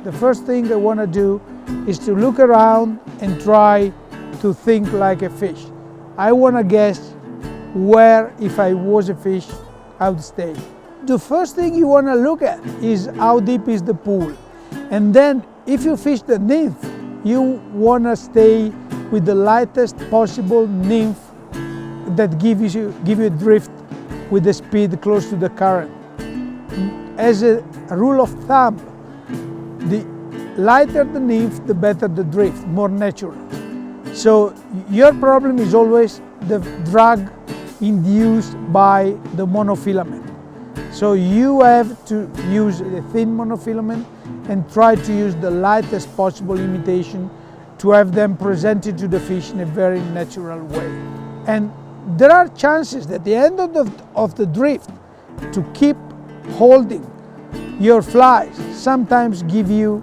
the first thing I want to do is to look around and try to think like a fish. I want to guess where, if I was a fish, I would stay. The first thing you want to look at is how deep is the pool. And then if you fish the nymph, you want to stay with the lightest possible nymph that give you drift with the speed close to the current. As a rule of thumb, the lighter the nymph, the better the drift, more natural. So your problem is always the drag induced by the monofilament. So you have to use a thin monofilament and try to use the lightest possible imitation to have them presented to the fish in a very natural way. And there are chances that the end of the drift to keep holding your flies sometimes give you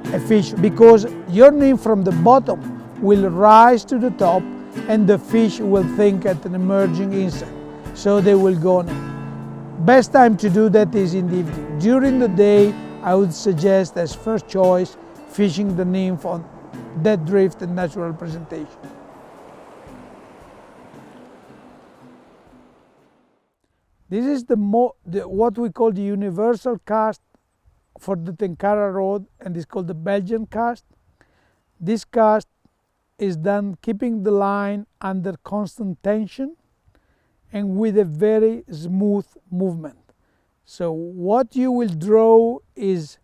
a fish, because your nymph from the bottom will rise to the top and the fish will think at an emerging insect, so they will go on it. Best time to do that is in the evening. During the day, I would suggest as first choice fishing the nymph on dead drift and natural presentation. This is what we call the universal cast for the Tenkara rod, and it's called the Belgian cast. This cast is done keeping the line under constant tension and with a very smooth movement. So what you will draw is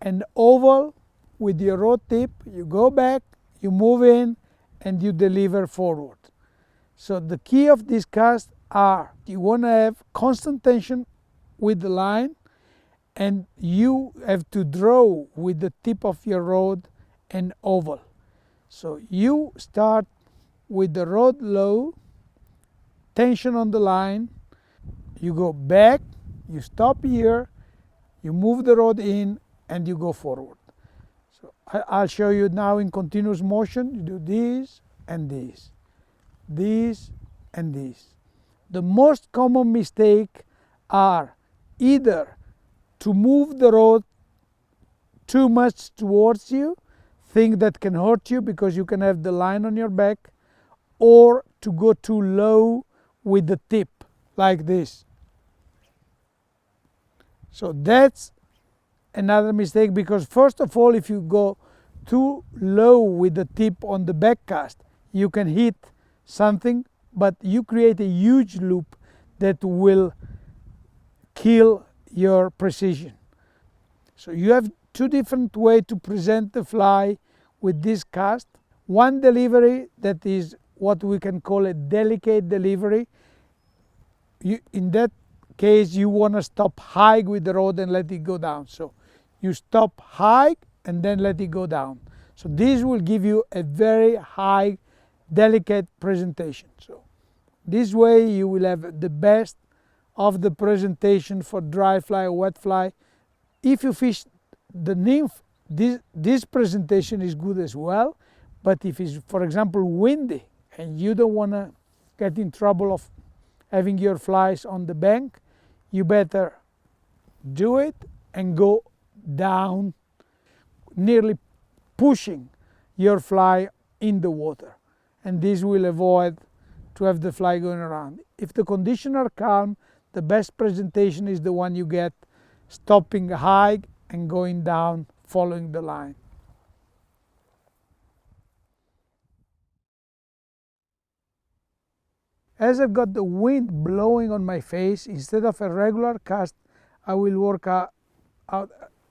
an oval with your rod tip. You go back, you move in, and you deliver forward. So the key of this cast are, you want to have constant tension with the line, and you have to draw with the tip of your rod an oval. So you start with the rod low, tension on the line, you go back, you stop here, you move the rod in, and you go forward. So I'll show you now in continuous motion. You do this and this, this and this. The most common mistake are either to move the rod too much towards you, think that can hurt you because you can have the line on your back, or to go too low with the tip like this. So that's another mistake, because first of all, if you go too low with the tip on the back cast, you can hit something, but you create a huge loop that will kill your precision. So you have two different ways to present the fly with this cast. One delivery that is what we can call a delicate delivery. In that case, you want to stop high with the rod and let it go down. So you stop high and then let it go down. So this will give you a very high, delicate presentation. So this way you will have the best of the presentation for dry fly or wet fly. If you fish the nymph, this presentation is good as well. But if it's, for example, windy and you don't want to get in trouble of having your flies on the bank, you better do it and go down, nearly pushing your fly in the water. And this will avoid to have the fly going around. If the conditions are calm, the best presentation is the one you get stopping high and going down, following the line. As I've got the wind blowing on my face, instead of a regular cast, I will work out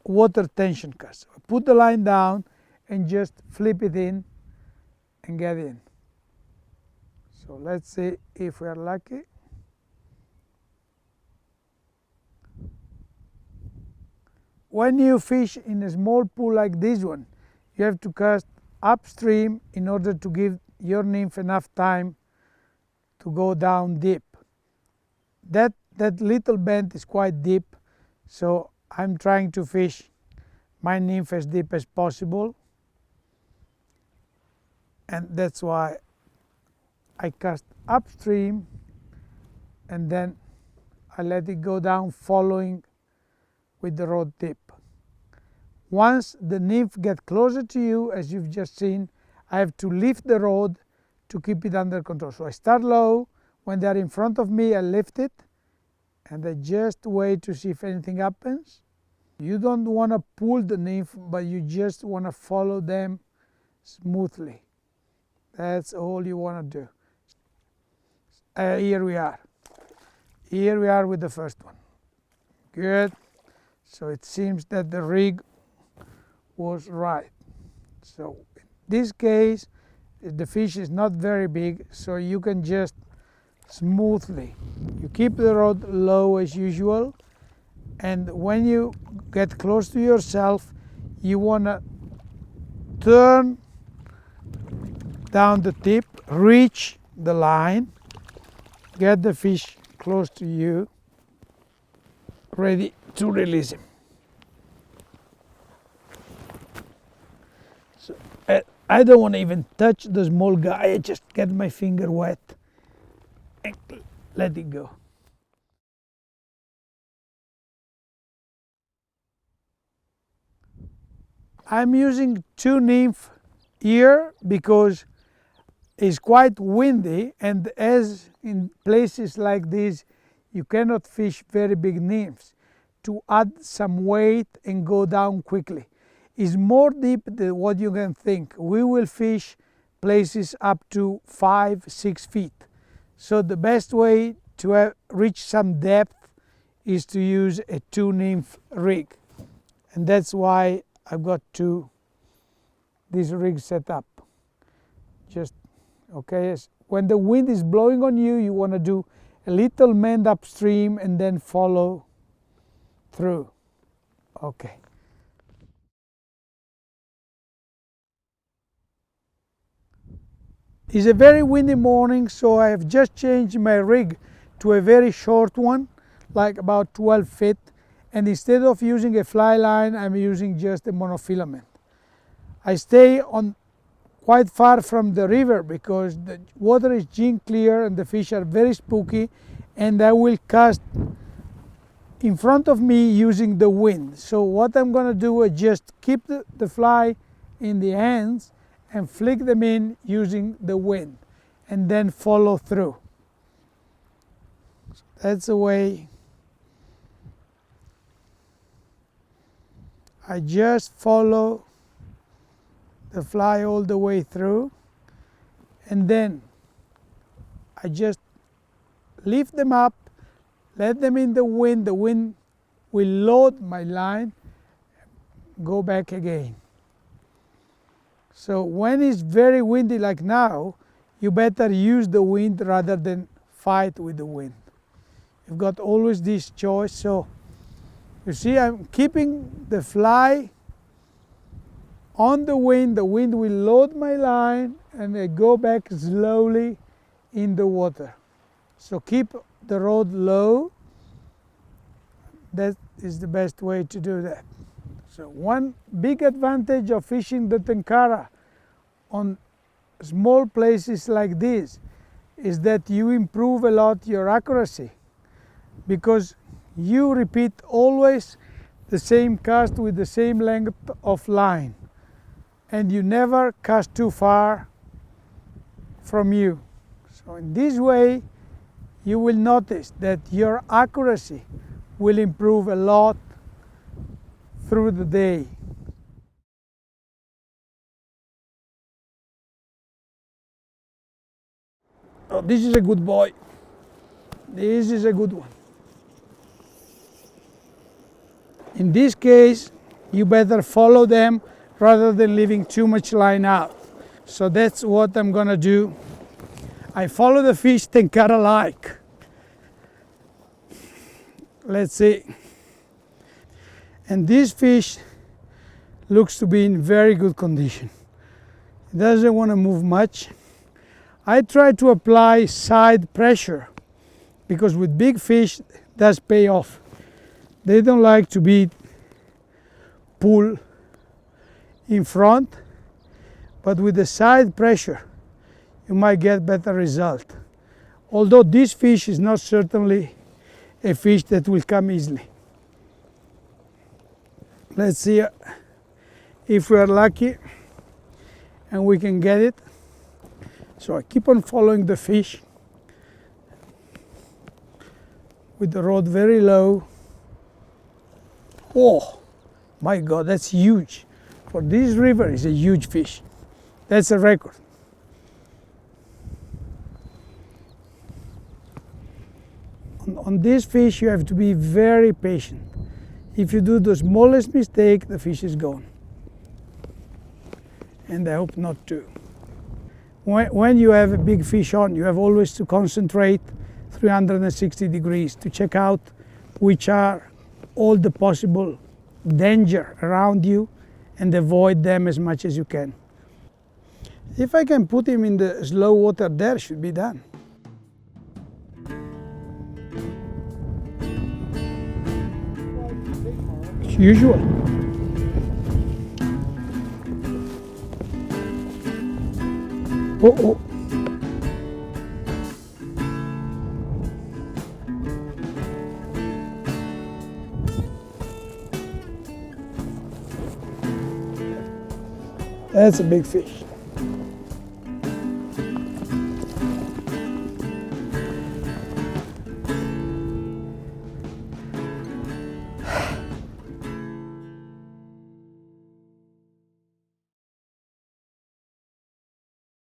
water tension cast. Put the line down and just flip it in and get in. So let's see if we are lucky. When you fish in a small pool like this one, you have to cast upstream in order to give your nymph enough time to go down deep. That little bend is quite deep, so I'm trying to fish my nymph as deep as possible, and that's why I cast upstream and then I let it go down following with the rod tip. Once the nymph gets closer to you, as you've just seen, I have to lift the rod to keep it under control. So I start low. When they're in front of me, I lift it, and I just wait to see if anything happens. You don't want to pull the nymph, but you just want to follow them smoothly. That's all you want to do. Here we are. Here we are with the first one. Good. So it seems that the rig was right. So in this case, the fish is not very big, so you can just smoothly, you keep the rod low as usual, and when you get close to yourself, you want to turn down the tip, reach the line, get the fish close to you, ready to release him. So I don't want to even touch the small guy, I just get my finger wet and let it go. I'm using 2 nymph here because it's quite windy, and as in places like this you cannot fish very big nymphs, to add some weight and go down quickly. It's more deep than what you can think. We will fish places up to 5-6 feet. So the best way to reach some depth is to use a 2 nymph rig. And that's why I've got this rig set up. Just, okay, when the wind is blowing on you, you want to do a little mend upstream and then follow through. Okay. It's a very windy morning, so I have just changed my rig to a very short one, like about 12 feet. And instead of using a fly line, I'm using just a monofilament. I stay on quite far from the river because the water is gin clear and the fish are very spooky, and I will cast in front of me using the wind. So what I'm going to do is just keep the fly in the hands and flick them in using the wind, and then follow through. So that's the way I just follow the fly all the way through, and then I just lift them up, let them in the wind will load my line, go back again. So when it's very windy like now, you better use the wind rather than fight with the wind. You've got always this choice. So you see, I'm keeping the fly on the wind will load my line, and I go back slowly in the water. So keep the rod low. That is the best way to do that. So one big advantage of fishing the tenkara on small places like this is that you improve a lot your accuracy, because you repeat always the same cast with the same length of line, and you never cast too far from you. So in this way you will notice that your accuracy will improve a lot through the day. Oh, this is a good boy. This is a good one. In this case, you better follow them rather than leaving too much line out. So that's what I'm gonna do. I follow the fish tenkara like. Let's see. And this fish looks to be in very good condition. It doesn't want to move much. I try to apply side pressure because with big fish it does pay off. They don't like to be pulled in front, but with the side pressure you might get better result. Although this fish is not certainly a fish that will come easily. Let's see if we are lucky and we can get it. So I keep on following the fish with the rod very low. Oh my God, that's huge. For this river, it's a huge fish. That's a record. On this fish, you have to be very patient. If you do the smallest mistake, the fish is gone. And I hope not to. When you have a big fish on, you have always to concentrate 360 degrees to check out which are all the possible danger around you and avoid them as much as you can. If I can put him in the slow water, there should be done. It's usual. Oh. That's a big fish.